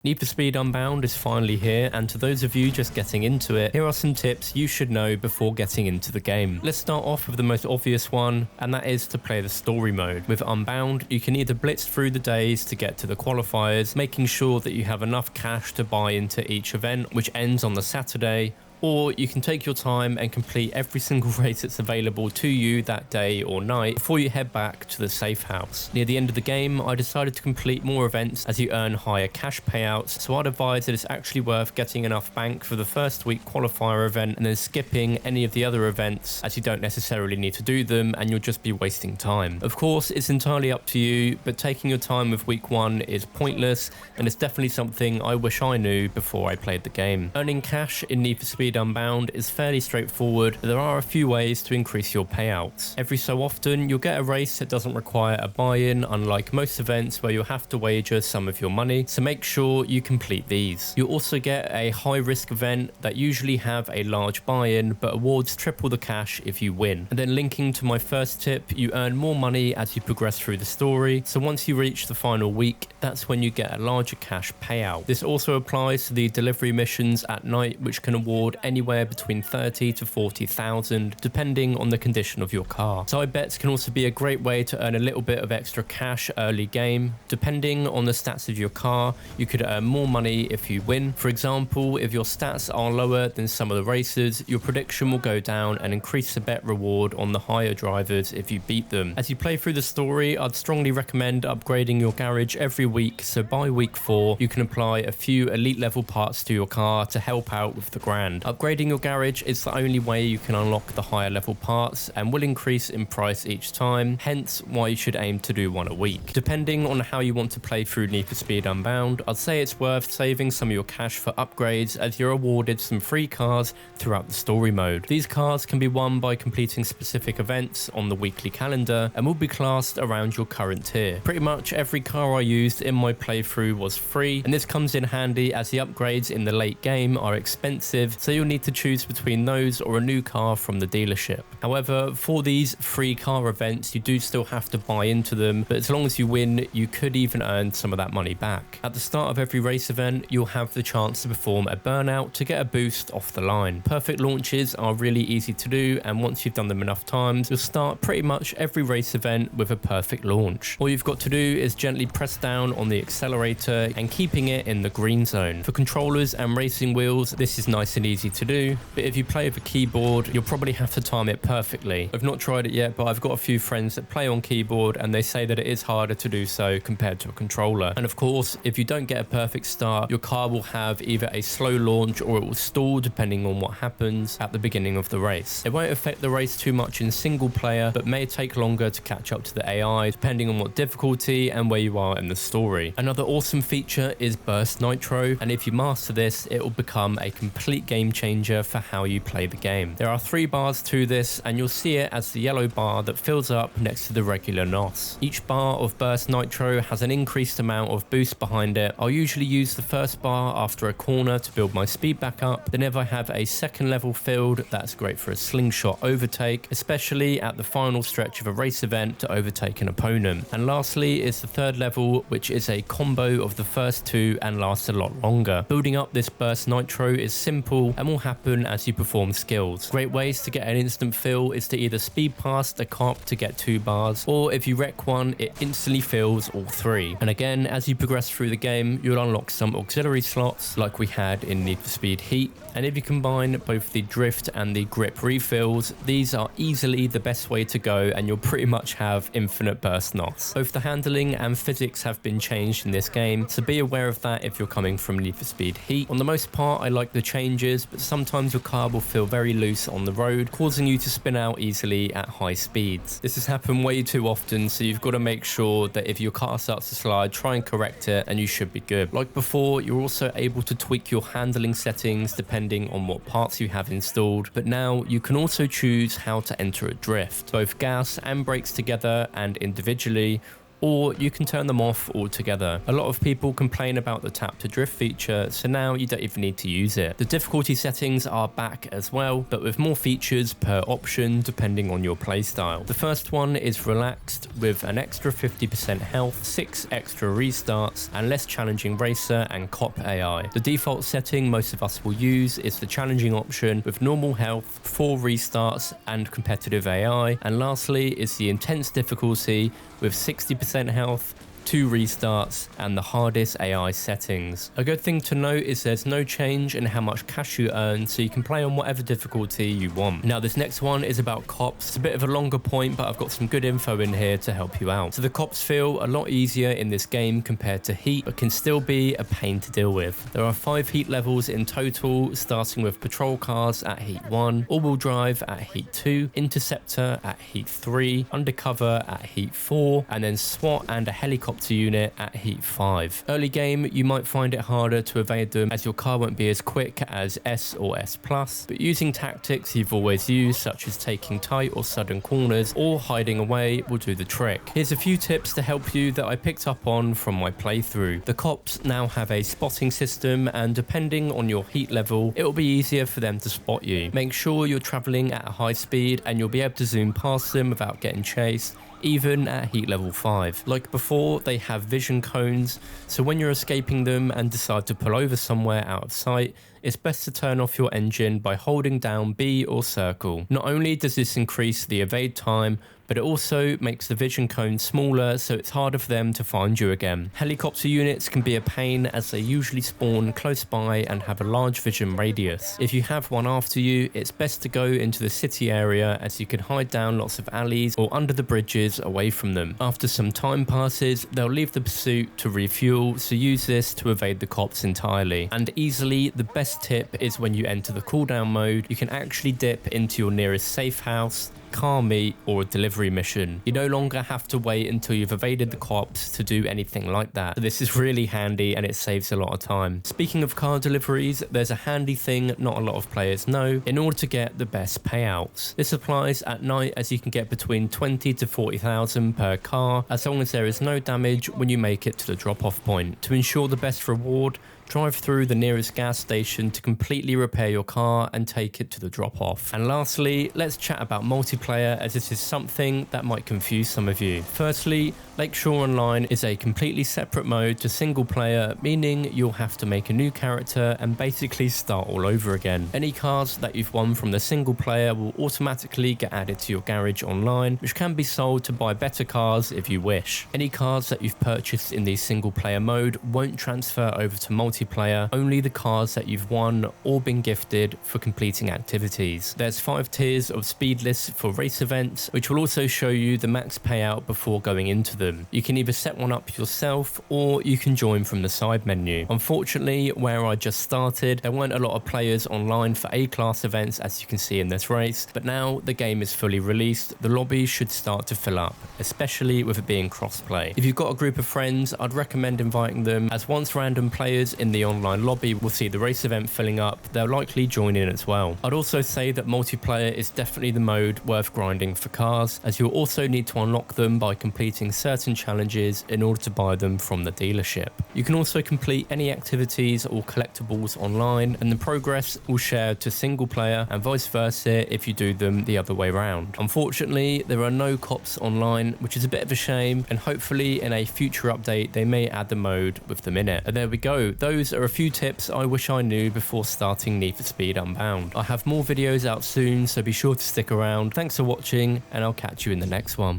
Need for Speed Unbound is finally here, and to those of you just getting into it, here are some tips you should know before getting into the game. Let's start off with the most obvious one, and that is to play the story mode. With Unbound, you can either blitz through the days to get to the qualifiers, making sure that you have enough cash to buy into each event, which ends on the Saturday, or you can take your time and complete every single race that's available to you that day or night before you head back to the safe house. Near the end of the game, I decided to complete more events as you earn higher cash payouts, so I'd advise that it's actually worth getting enough bank for the first week qualifier event and then skipping any of the other events, as you don't necessarily need to do them and you'll just be wasting time. Of course, it's entirely up to you, but taking your time with week 1 is pointless, and it's definitely something I wish I knew before I played the game. Earning cash in Need for Speed Unbound is fairly straightforward, but there are a few ways to increase your payouts. Every so often, you'll get a race that doesn't require a buy-in, unlike most events where you'll have to wager some of your money, so make sure you complete these. You'll also get a high-risk event that usually have a large buy-in, but awards triple the cash if you win. And then linking to my first tip, you earn more money as you progress through the story, so once you reach the final week, that's when you get a larger cash payout. This also applies to the delivery missions at night, which can award anywhere between 30 to 40,000 depending on the condition of your car. Side bets can also be a great way to earn a little bit of extra cash early game. Depending on the stats of your car, you could earn more money if you win. For example, if your stats are lower than some of the racers, your prediction will go down and increase the bet reward on the higher drivers if you beat them. As you play through the story, I'd strongly recommend upgrading your garage every week, so by week 4 you can apply a few elite level parts to your car to help out with the grind. Upgrading your garage is the only way you can unlock the higher level parts and will increase in price each time, hence why you should aim to do one a week. Depending on how you want to play through Need for Speed Unbound, I'd say it's worth saving some of your cash for upgrades as you're awarded some free cars throughout the story mode. These cars can be won by completing specific events on the weekly calendar and will be classed around your current tier. Pretty much every car I used in my playthrough was free, and this comes in handy as the upgrades in the late game are expensive, so you'll need to choose between those or a new car from the dealership. However, for these free car events, you do still have to buy into them, but as long as you win, you could even earn some of that money back. At the start of every race event, you'll have the chance to perform a burnout to get a boost off the line. Perfect launches are really easy to do, and once you've done them enough times, you'll start pretty much every race event with a perfect launch. All you've got to do is gently press down on the accelerator and keeping it in the green zone. For controllers and racing wheels, this is nice and easy to do, but if you play with a keyboard, you'll probably have to time it perfectly. I've not tried it yet, but I've got a few friends that play on keyboard and they say that it is harder to do so compared to a controller. And of course, if you don't get a perfect start, your car will have either a slow launch or it will stall depending on what happens at the beginning of the race. It won't affect the race too much in single player, but may take longer to catch up to the AI depending on what difficulty and where you are in the story. Another awesome feature is Burst Nitro, and if you master this, it will become a complete game changer for how you play the game. There are 3 bars to this, and you'll see it as the yellow bar that fills up next to the regular NOS. Each bar of Burst Nitro has an increased amount of boost behind it. I'll usually use the first bar after a corner to build my speed back up, then if I have a second level filled, that's great for a slingshot overtake, especially at the final stretch of a race event to overtake an opponent. And lastly is the third level, which is a combo of the first 2 and lasts a lot longer. Building up this Burst Nitro is simple and will happen as you perform skills. Great ways to get an instant fill is to either speed past a cop to get 2 bars, or if you wreck one, it instantly fills all 3. And again, as you progress through the game, you'll unlock some auxiliary slots like we had in Need for Speed Heat, and if you combine both the drift and the grip refills, these are easily the best way to go and you'll pretty much have infinite burst knots. Both the handling and physics have been changed in this game, so be aware of that if you're coming from Need for Speed Heat. On the most part, I like the changes, but sometimes your car will feel very loose on the road, causing you to spin out easily at high speeds. This has happened way too often, so you've got to make sure that if your car starts to slide, try and correct it and you should be good. Like before, you're also able to tweak your handling settings depending on what parts you have installed, but now you can also choose how to enter a drift. Both gas and brakes together and individually or you can turn them off altogether. A lot of people complain about the tap to drift feature, so now you don't even need to use it. The difficulty settings are back as well, but with more features per option depending on your playstyle. The first one is relaxed with an extra 50% health, 6 extra restarts, and less challenging racer and cop AI. The default setting most of us will use is the challenging option with normal health, 4 restarts, and competitive AI. And lastly is the intense difficulty with 60% health, 2 restarts, and the hardest AI settings. A good thing to note is there's no change in how much cash you earn, so you can play on whatever difficulty you want. Now this next one is about cops. It's a bit of a longer point, but I've got some good info in here to help you out. So the cops feel a lot easier in this game compared to Heat, but can still be a pain to deal with. There are 5 Heat levels in total, starting with patrol cars at Heat 1, all-wheel drive at Heat 2, interceptor at Heat 3, undercover at Heat 4, and then SWAT and a helicopter unit at Heat 5. Early game, you might find it harder to evade them as your car won't be as quick as S or S+, but using tactics you've always used, such as taking tight or sudden corners or hiding away, will do the trick. Here's a few tips to help you that I picked up on from my playthrough. The cops now have a spotting system, and depending on your heat level, it will be easier for them to spot you. Make sure you're traveling at a high speed and you'll be able to zoom past them without getting chased, even at heat level 5. Like before, they have vision cones, so when you're escaping them and decide to pull over somewhere out of sight, it's best to turn off your engine by holding down B or circle. Not only does this increase the evade time, but it also makes the vision cone smaller, so it's harder for them to find you again. Helicopter units can be a pain as they usually spawn close by and have a large vision radius. If you have one after you, it's best to go into the city area as you can hide down lots of alleys or under the bridges away from them. After some time passes, they'll leave the pursuit to refuel, so use this to evade the cops entirely. And easily, the best tip is when you enter the cooldown mode, you can actually dip into your nearest safe house, car meet, or a delivery mission. You no longer have to wait until you've evaded the cops to do anything like that. So this is really handy and it saves a lot of time. Speaking of car deliveries, there's a handy thing not a lot of players know in order to get the best payouts. This applies at night as you can get between 20 to 40,000 per car as long as there is no damage when you make it to the drop-off point. To ensure the best reward, drive through the nearest gas station to completely repair your car and take it to the drop-off. And lastly, let's chat about multiplayer, as this is something that might confuse some of you. Firstly, Lakeshore Online is a completely separate mode to single player, meaning you'll have to make a new character and basically start all over again. Any cars that you've won from the single player will automatically get added to your garage online, which can be sold to buy better cars if you wish. Any cars that you've purchased in the single player mode won't transfer over to multiplayer, only the cars that you've won or been gifted for completing activities. There's 5 tiers of speed lists for race events, which will also show you the max payout before going into them. You can either set one up yourself or you can join from the side menu. Unfortunately, where I just started, there weren't a lot of players online for A-class events, as you can see in this race, but now the game is fully released, the lobby should start to fill up, especially with it being crossplay. If you've got a group of friends, I'd recommend inviting them, as once random players in the online lobby will see the race event filling up, they'll likely join in as well. I'd also say that multiplayer is definitely the mode worth grinding for cars, as you'll also need to unlock them by completing certain challenges in order to buy them from the dealership. You can also complete any activities or collectibles online, and the progress will share to single player and vice versa if you do them the other way around. Unfortunately, there are no cops online, which is a bit of a shame, and hopefully in a future update they may add the mode with them in it. And there we go, those are a few tips I wish I knew before starting Need for Speed Unbound. I have more videos out soon, so be sure to stick around. Thanks for watching, and I'll catch you in the next one.